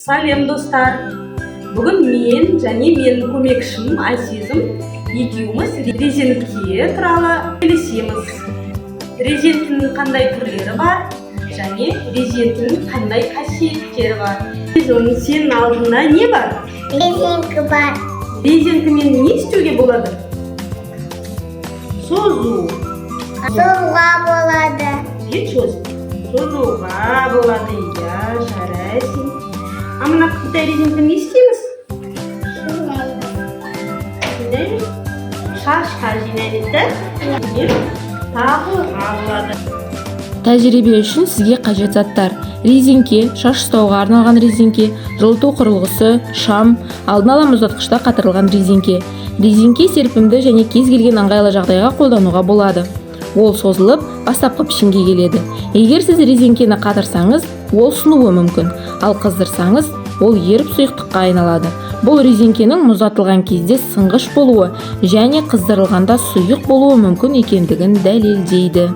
Салем достар! Бүгін мен және менің көмекшім Айсезім екеуміз резеңке туралы сөйлесеміз. Резеңкенің қандай түрлері бар және резеңкенің қандай қасиеттері бар. Сенің алдында не бар? Резинка бар. Резеңкемен не істеуге болады? Созу. Созуға болады. Созуға болады, иә, жарайсың. А мына қытай резинканы не істейміз? Жинаймыз. Шашқа жинаймыз да? Тағуға болады. Тәжірибе үшін сізге қажет заттар: резеңке, шаш ұстауға арналған резеңке, жылыту құрылғысы, шам, алдын ала мұздатқышта қатырылған резеңке. Резеңке серпімді және кез келген ыңғайлы жағдайға қолдануға болады. Ол созылып, бастапқы пішінге келеді. Егер сіз резеңкені қатырсаңыз, ол сынуы мүмкін, ал қыздырсаңыз, ол еріп сұйықтыққа айналады. Бұл резеңкенің мұздатылған кезде сынғыш болуы және қыздырылғанда сұйық болуы мүмкін екендігін дәлелдейді.